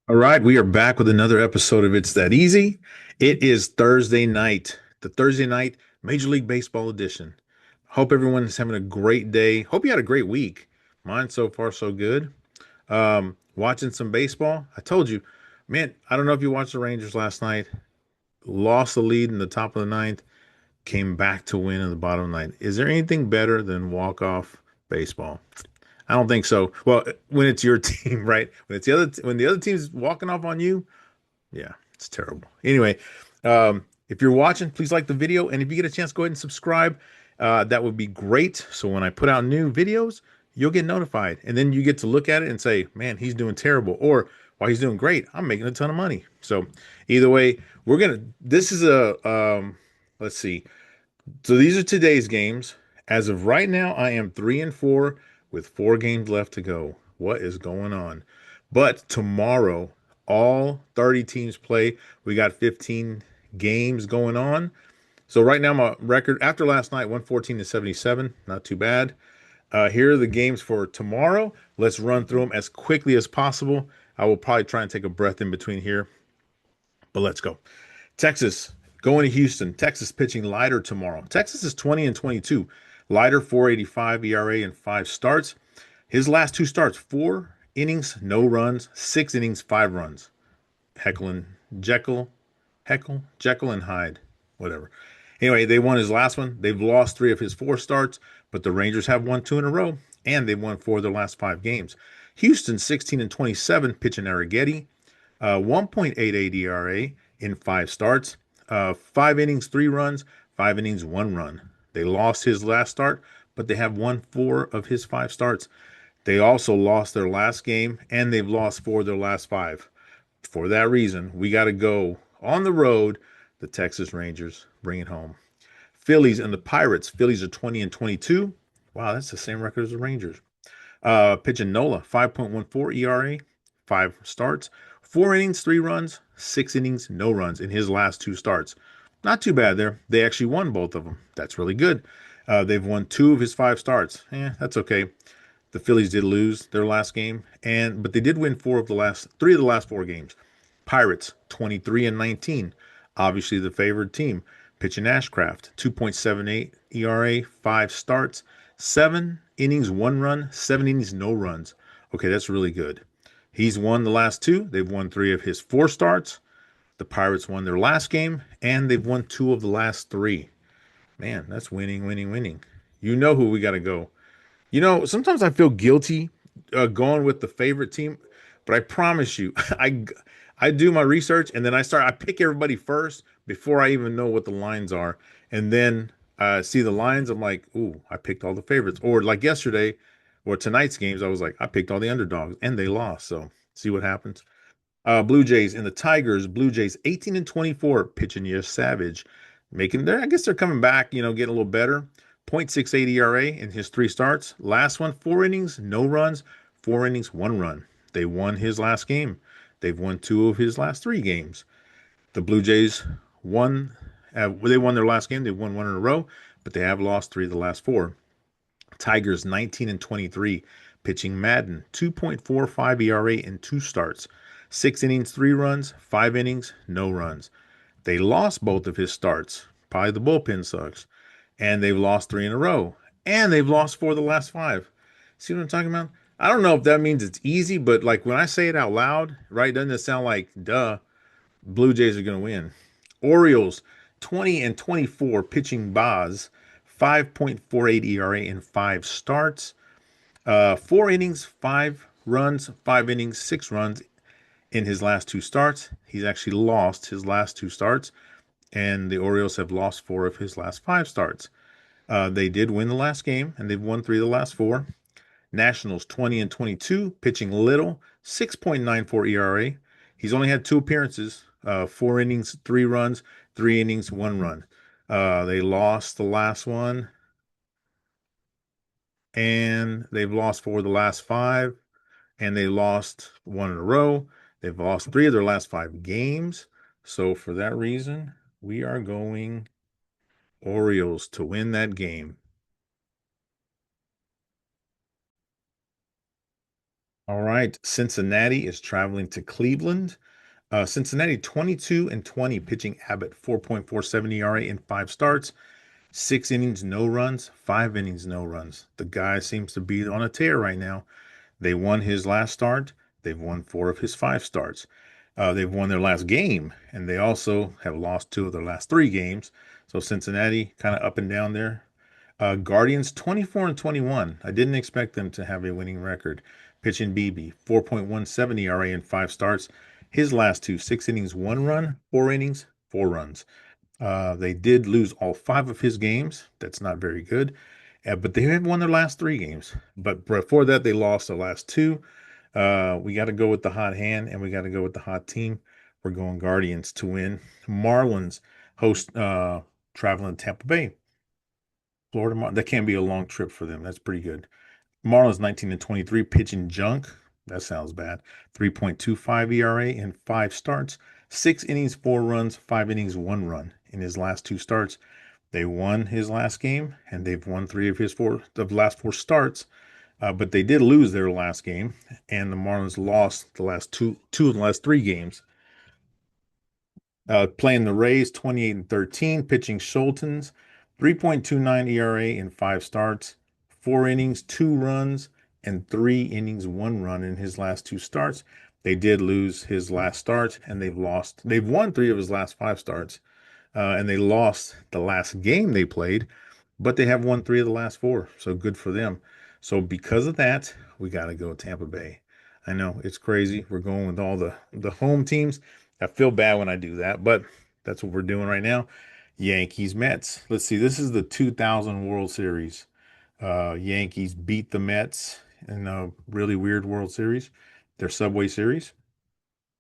All right, we are back with another episode of It's That Easy. It is Thursday night, the Thursday night Major League Baseball edition. Hope everyone is having a great day. Hope you had a great week. Mine so far so good. Watching some baseball. I told you, man, I don't know if you watched the Rangers last night. Lost the lead in the top of the ninth, came back to win in the bottom of the ninth. Is there anything better than walk-off baseball? I don't think so. Well, when it's your team, right? When the other team's walking off on you, yeah, it's terrible. Anyway, if you're watching, please like the video. And if you get a chance, go ahead and subscribe. That would be great. So when I put out new videos, you'll get notified. And then you get to look at it and say, man, he's doing terrible. Or while he's doing great, I'm making a ton of money. So either way, this is let's see. So these are today's games. As of right now, I am 3-4 with 4 games left to go. What is going on? But tomorrow, all 30 teams play. We got 15 games going on. So right now, my record after last night, 114 to 77. Not too bad. Here are the games for tomorrow. Let's run through them as quickly as possible. I will probably try and take a breath in between here, but let's go. Texas going to Houston. Texas pitching Leiter tomorrow. Texas is 20 and 22. Leiter 4.85 ERA and 5 starts. His last 2 starts, 4 innings, no runs, 6 innings, 5 runs. Heckle and Jekyll and Hyde, whatever. Anyway, they won his last one. They've lost 3 of his 4 starts, but the Rangers have won 2 in a row, and they've won 4 of their last 5 games. Houston 16 and 27, pitching Arrighetti, 1.88 ERA in 5 starts, 5 innings, 3 runs, 5 innings, 1 run. They lost his last start, but they have won 4 of his 5 starts. They also lost their last game, and they've lost 4 of their last 5. For that reason, we got to go on the road. The Texas Rangers bring it home. Phillies and the Pirates. Phillies are 20 and 22. Wow, that's the same record as the Rangers. Pitching Nola, 5.14 ERA, 5 starts, 4 innings, 3 runs, 6 innings, no runs in his last 2 starts. Not too bad there. They actually won both of them. That's really good. They've won 2 of his 5 starts. That's okay. The Phillies did lose their last game, but they did win 3 of the last 4 games. Pirates 23 and 19, obviously the favored team. Pitching Ashcraft 2.78 ERA, 5 starts, 7 innings, 1 run, 7 innings, no runs. Okay, that's really good. He's won the last 2. They've won 3 of his 4 starts. The Pirates won their last game, and they've won 2 of the last 3. Man, that's winning, winning, winning. You know who we got to go. Sometimes I feel guilty going with the favorite team, but I promise you, I do my research and then I pick everybody first before I even know what the lines are, and then see the lines. I'm like, ooh, I picked all the favorites. Or like yesterday or tonight's games, I was like, I picked all the underdogs and they lost. So see what happens. Blue Jays and the Tigers. Blue Jays 18 and 24, pitching you Savage, making there. I guess they're coming back. Getting a little better. 0.68 ERA in his 3 starts. Last one, 4 innings, no runs, 4 innings, 1 run. They won his last game. They've won 2 of his last 3 games. The Blue Jays won. They won their last game. They won 1 in a row, but they have lost 3 of the last 4. Tigers 19 and 23, pitching Madden 2.45 ERA in 2 starts. 6 innings, 3 runs, 5 innings, no runs. They lost both of his starts. Probably the bullpen sucks. And they've lost 3 in a row. And they've lost 4 of the last 5. See what I'm talking about? I don't know if that means it's easy, but like when I say it out loud, right, doesn't it sound like, duh, Blue Jays are going to win? Orioles 20 and 24, pitching Boz, 5.48 ERA in 5 starts. 4 innings, 5 runs, 5 innings, 6 runs in his last 2 starts. He's actually lost his last 2 starts, and the Orioles have lost 4 of his last 5 starts. They did win the last game, and they've won 3 of the last 4. Nationals 20 and 22, pitching Little, 6.94 ERA. He's only had 2 appearances, 4 innings, 3 runs, 3 innings, 1 run. They lost the last one, and they've lost 4 of the last 5, and they lost 1 in a row. They've lost 3 of their last 5 games. So for that reason, we are going Orioles to win that game. All right. Cincinnati is traveling to Cleveland. Cincinnati 22 and 20, pitching Abbott 4.47 ERA in five starts, 6 innings, no runs, 5 innings, no runs. The guy seems to be on a tear right now. They won his last start. They've won four of his five starts. They've won their last game, and they also have lost two of their last three games. So Cincinnati kind of up and down there. Guardians 24 and 21. I didn't expect them to have a winning record. Pitching BB 4.17 ERA in five starts. His last two, 6 innings, 1 run, 4 innings, 4 runs. They did lose all five of his games. That's not very good. But they have won their last three games. But before that, they lost the last two. We got to go with the hot hand and we got to go with the hot team. We're going Guardians to win. Marlins host traveling to Tampa Bay. Florida, that can be a long trip for them. That's pretty good. Marlins 19 and 23 pitching junk. That sounds bad. 3.25 ERA in five starts, 6 innings, 4 runs, 5 innings, 1 run in his last two starts. They won his last game and they've won three of his four of the last four starts. But they did lose their last game, and the Marlins lost the last two of the last three games. Playing the Rays 28 and 13, pitching Schultons, 3.29 ERA in five starts, 4 innings, 2 runs, and 3 innings, 1 run in his last two starts. They did lose his last start, and they've won three of his last five starts, and they lost the last game they played, but they have won three of the last four. So good for them. So because of that, we got to go Tampa Bay. I know it's crazy. We're going with all the home teams. I feel bad when I do that, but that's what we're doing right now. Yankees, Mets. Let's see. This is the 2000 World Series. Yankees beat the Mets in a really weird World Series, their Subway Series.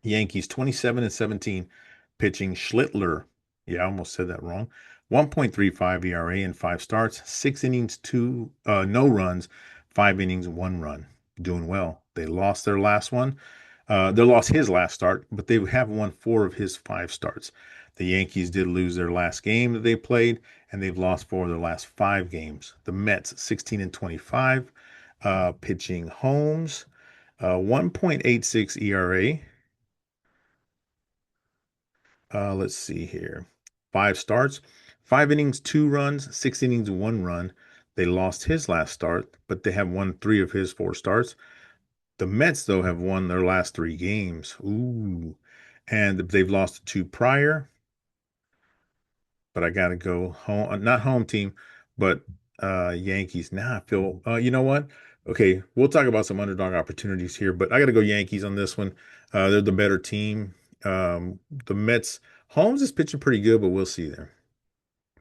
Yankees 27 and 17, pitching Schlittler. Yeah, I almost said that wrong. 1.35 ERA in five starts, 6 innings, two no runs, 5 innings, 1 run. Doing well. They lost their last one. They lost his last start, but they have won four of his five starts. The Yankees did lose their last game that they played, and they've lost four of their last five games. The Mets 16 and 25, pitching Holmes, 1.86 ERA. Let's see here. Five starts, 5 innings, 2 runs, 6 innings, 1 run. They lost his last start, but they have won three of his four starts. The Mets, though, have won their last three games. Ooh. And they've lost to two prior, but I got to go home, not home team, but Yankees. Now I feel, you know what? Okay, we'll talk about some underdog opportunities here, but I got to go Yankees on this one. They're the better team. The Mets, Holmes is pitching pretty good, but we'll see there.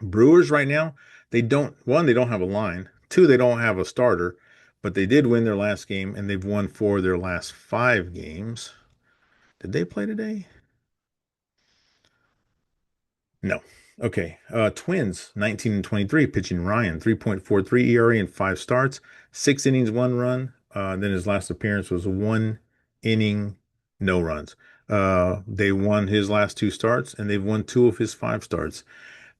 Brewers right now, they don't have a line. Two, they don't have a starter, but they did win their last game and they've won four of their last five games. Did they play today? No. Okay. Twins, 19 and 23, pitching Ryan, 3.43 ERA in five starts, 6 innings, 1 run. Then his last appearance was 1 inning, no runs. They won his last two starts and they've won two of his five starts.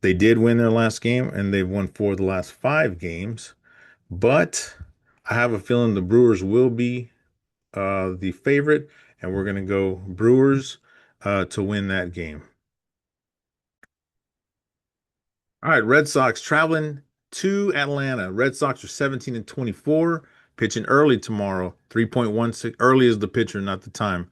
They did win their last game and they've won four of the last five games, but I have a feeling the Brewers will be the favorite, and we're going to go Brewers to win that game. All right, Red Sox traveling to Atlanta. Red Sox are 17 and 24, pitching early tomorrow. 3.16, early is the pitcher, not the time.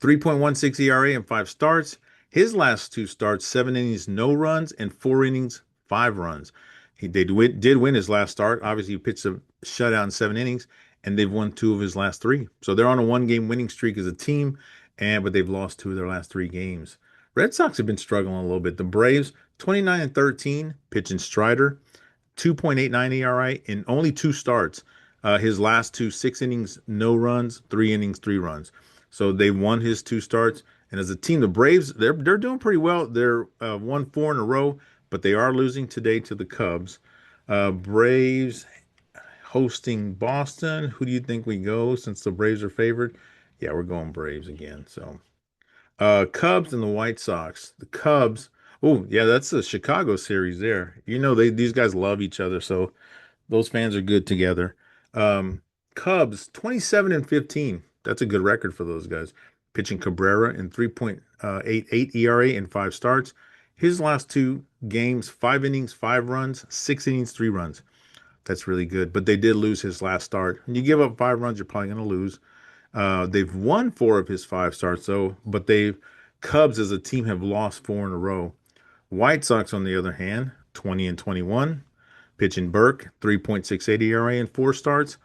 3.16 ERA in five starts. His last two starts, 7 innings, no runs, and 4 innings, 5 runs. Did win his last start. Obviously, he pitched a shutout in 7 innings, and they've won two of his last three. So they're on a one-game winning streak as a team, but they've lost two of their last three games. Red Sox have been struggling a little bit. The Braves, 29 and 13, pitching Strider, 2.89 ERA in only two starts. His last two, 6 innings, no runs, 3 innings, 3 runs. So they won his two starts. And as a team, the Braves, they're doing pretty well. They're won four in a row, but they are losing today to the Cubs. Braves hosting Boston. Who do you think we go since the Braves are favored? Yeah, we're going Braves again. So Cubs and the White Sox. The Cubs. Oh, yeah, that's the Chicago series there. You know, these guys love each other, so those fans are good together. Cubs 27 and 15. That's a good record for those guys. Pitching Cabrera in 3.88 ERA in 5 starts. His last 2 games, 5 innings, 5 runs, 6 innings, 3 runs. That's really good. But they did lose his last start. When you give up 5 runs, you're probably going to lose. They've won 4 of his 5 starts, though, but Cubs as a team have lost 4 in a row. White Sox, on the other hand, 20 and 21. Pitching Burke, 3.68 ERA in 4 starts.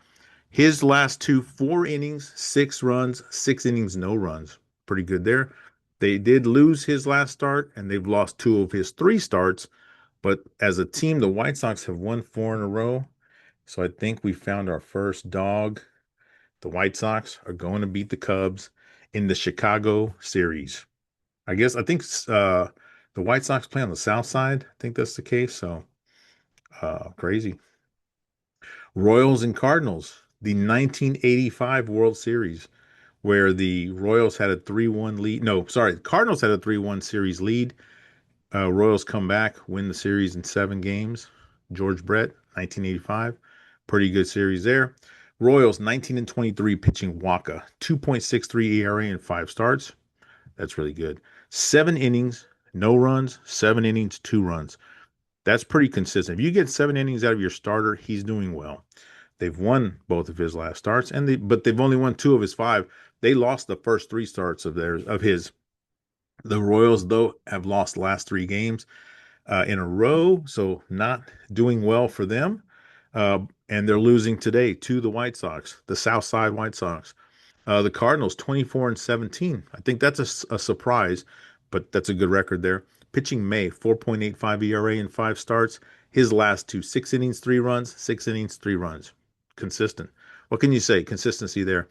His last 4 innings, 6 runs, 6 innings, no runs. Pretty good there. They did lose his last start, and they've lost 2 of his 3 starts. But as a team, the White Sox have won 4 in a row. So I think we found our first dog. The White Sox are going to beat the Cubs in the Chicago series. I think the White Sox play on the South Side. I think that's the case. So crazy. Royals and Cardinals, the 1985 World Series, where the Royals had a 3-1 lead. No, sorry, the Cardinals had a 3-1 series lead. Royals come back, win the series in 7 games. George Brett, 1985. Pretty good series there. Royals, 19 and 23, pitching Waka, 2.63 ERA in 5 starts. That's really good. 7 innings, no runs, 7 innings, 2 runs. That's pretty consistent. If you get 7 innings out of your starter, he's doing well. They've won both of his last starts, but they've only won 2 of his 5. They lost the first 3 starts of his. The Royals, though, have lost the last 3 games in a row, so not doing well for them. And they're losing today to the White Sox, the South Side White Sox. The Cardinals, 24 and 17. I think that's a surprise, but that's a good record there. Pitching May, 4.85 ERA in 5 starts. His last 2, 6 innings, 3 runs, 6 innings, 3 runs. Consistent. What can you say? Consistency there.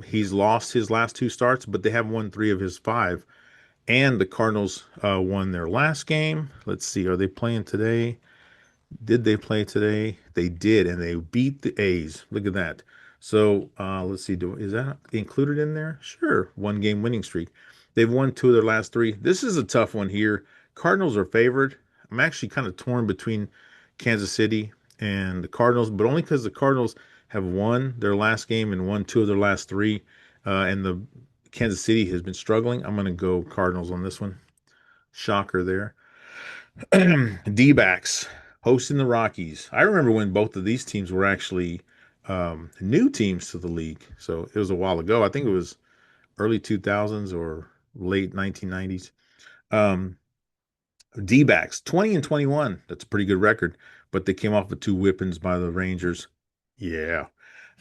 He's lost his last 2 starts, but they have won 3 of his 5. And the Cardinals won their last game. Let's see. Are they playing today? Did they play today? They did, and they beat the A's. Look at that. So let's see. Is that included in there? Sure. 1-game winning streak. They've won 2 of their last 3. This is a tough one here. Cardinals are favored. I'm actually kind of torn between Kansas City and the Cardinals, but only because the Cardinals have won their last game and won 2 of their last 3. And the Kansas City has been struggling. I'm going to go Cardinals on this one. Shocker there. D-backs hosting the Rockies. I remember when both of these teams were actually new teams to the league. So it was a while ago. I think it was early 2000s or late 1990s. D-backs, 20 and 21. That's a pretty good record, but they came off with 2 whippings by the Rangers. Yeah.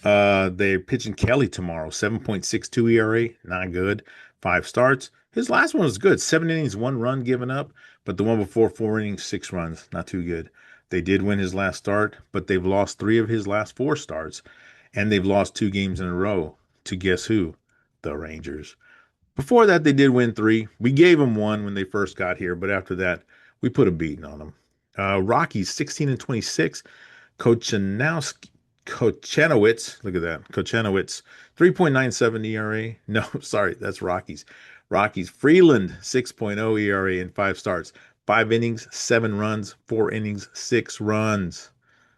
They're pitching Kelly tomorrow, 7.62 ERA, not good. 5 starts. His last one was good. 7 innings, 1 run given up, but the one before, 4 innings, 6 runs, not too good. They did win his last start, but they've lost 3 of his last 4 starts, and they've lost 2 games in a row to guess who? The Rangers. Before that, they did win 3. We gave them 1 when they first got here, but after that, we put a beating on them. Rockies, 16 and 26. Kochanowicz, look at that. Kochanowicz, 3.97 ERA. No, sorry, that's Rockies. Rockies. Freeland, 6.0 ERA in 5 starts. 5 innings, 7 runs, 4 innings, 6 runs.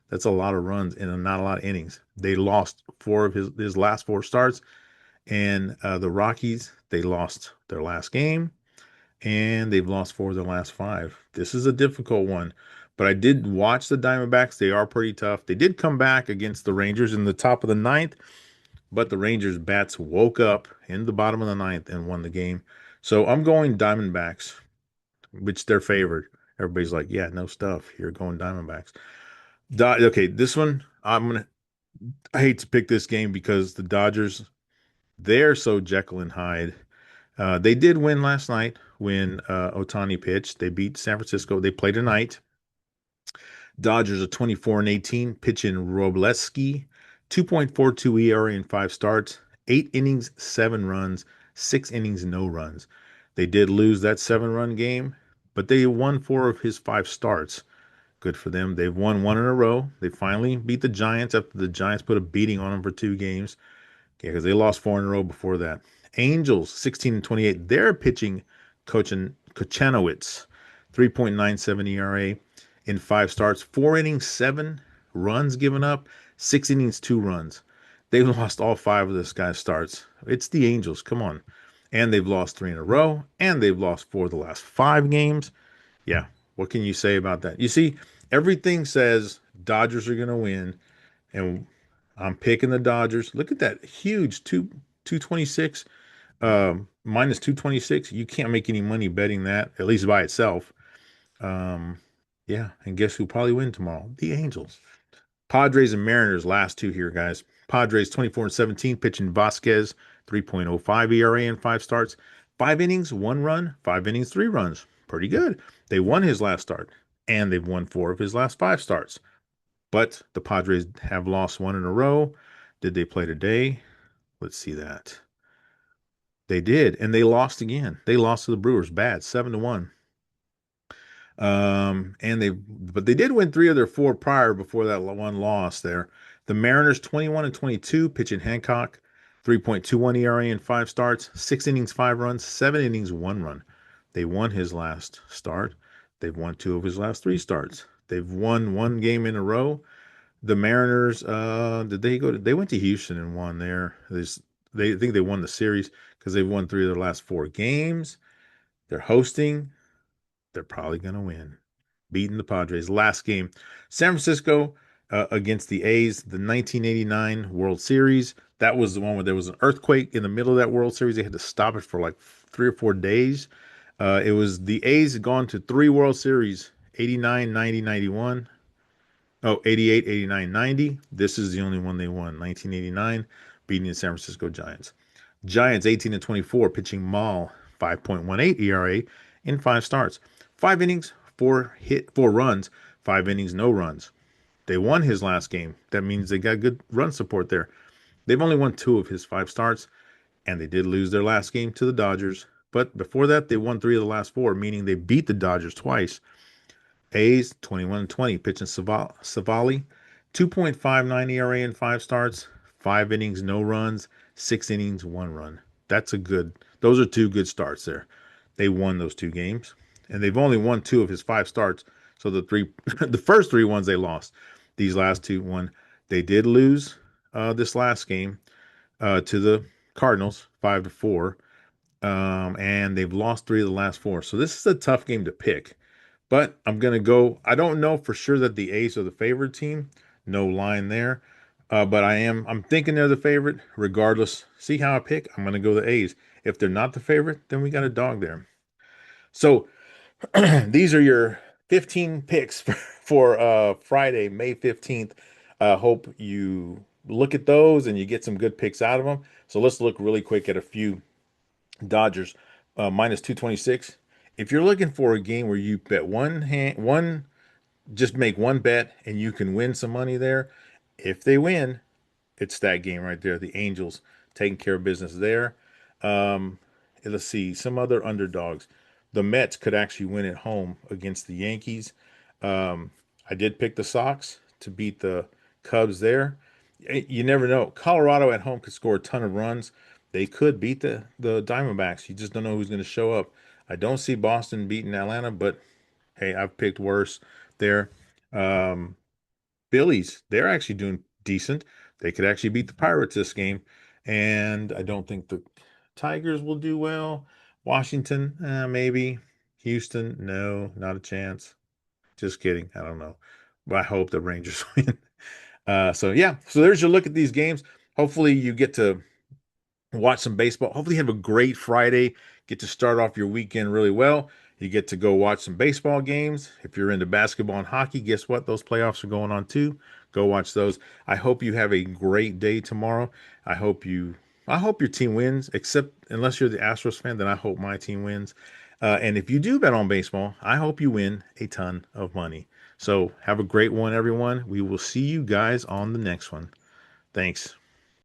That's a lot of runs and not a lot of innings. They lost 4 of his last 4 starts. And the Rockies, they lost their last game. And they've lost 4 of their last 5. This is a difficult one. But I did watch the Diamondbacks. They are pretty tough. They did come back against the Rangers in the top of the 9th, but the Rangers bats woke up in the bottom of the 9th and won the game. So I'm going Diamondbacks, which they're favored. Everybody's like, yeah, no stuff. You're going Diamondbacks. Okay, this one, I hate to pick this game because the Dodgers, they're so Jekyll and Hyde. They did win last night when Ohtani pitched. They beat San Francisco. They play tonight. Dodgers are 24 and 18, pitching Robleski, 2.42 ERA in 5 starts, 8 innings, 7 runs, 6 innings, no runs. They did lose that 7-run game, but they won 4 of his 5 starts. Good for them. They've won 1 in a row. They finally beat the Giants after the Giants put a beating on them for 2 games. Yeah, because they lost 4 in a row before that. Angels, 16 and 28. They're pitching Kochanowicz, 3.97 ERA in 5 starts, 4 innings, 7 runs given up, 6 innings, 2 runs. They've lost all five of this guy's starts. It's the Angels. Come on. And they've lost three in a row, and they've lost four of the last five games. Yeah. What can you say about that? You see, everything says Dodgers are going to win, and I'm picking the Dodgers. Look at that huge 226 minus 226. You can't make any money betting that, at least by itself. Um, yeah, and guess who probably win tomorrow? The Angels. Padres and Mariners, last two here, guys. Padres 24 and 17, pitching Vasquez, 3.05 ERA in five starts. Five innings, one run, five innings, three runs. Pretty good. They won his last start, and they've won four of his last five starts. But the Padres have lost one in a row. Did they play today? Let's see that. They did, and they lost again. They lost to the Brewers bad, 7-1. But they did win three of their four prior before that one loss there. The Mariners 21 and 22, pitching Hancock, 3.21 ERA in five starts, six innings, five runs, seven innings, one run. They won his last start. They've won two of his last three starts. They've won one game in a row. The Mariners, did they go to, they went to Houston and won there. They think they won the series because they've won three of their last four games. They're hosting. They're probably going to win. Beating the Padres. Last game, San Francisco against the A's, the 1989 World Series. That was the one where there was an earthquake in the middle of that World Series. They had to stop it for like 3 or 4 days. It was the A's had gone to three World Series, 89, 90, 91. Oh, 88, 89, 90. This is the only one they won, 1989, beating the San Francisco Giants. Giants 18 and 24, pitching Maul, 5.18 ERA in five starts. Five innings, four runs, five innings, no runs. They won his last game. That means they got good run support there. They've only won two of his five starts, and they did lose their last game to the Dodgers. But before that, they won three of the last four, meaning they beat the Dodgers twice. A's 21 and 20, pitching Savali, 2.59 ERA in five starts, five innings, no runs, six innings, one run. Those are two good starts there. They won those two games, and they've only won two of his five starts. So the first three ones they lost. These last two won. They did lose this last game to the Cardinals, 5-4, and they've lost three of the last four. So this is a tough game to pick. But I'm going to go. I don't know for sure that the A's are the favorite team. No line there. But I'm thinking they're the favorite regardless. See how I pick? I'm going to go the A's. If they're not the favorite, then we got a dog there. So these are your 15 picks for Friday, May 15th. Hope you look at those and you get some good picks out of them. So let's look really quick at a few. Dodgers minus 226. If you're looking for a game where you bet just make one bet and you can win some money there, if they win, it's that game right there. The Angels taking care of business there. Um, let's see some other underdogs. The Mets could actually win at home against the Yankees. Um, I did pick the Sox to beat the Cubs there. You never know. Colorado at home could score a ton of runs. They could beat the Diamondbacks. You just don't know who's going to show up. I don't see Boston beating Atlanta, but hey, I've picked worse there. Um, Phillies, they're actually doing decent. They could actually beat the Pirates this game, and I don't think the Tigers will do well. Washington, maybe. Houston, no, not a chance. Just kidding. I don't know. But I hope the Rangers win. So there's your look at these games. Hopefully you get to watch some baseball. Hopefully, you have a great Friday. Get to start off your weekend really well. You get to go watch some baseball games. If you're into basketball and hockey, guess what? Those playoffs are going on too. Go watch those. I hope you have a great day tomorrow. I hope your team wins, except unless you're the Astros fan, then I hope my team wins. And if you do bet on baseball, I hope you win a ton of money. So have a great one, everyone. We will see you guys on the next one. Thanks.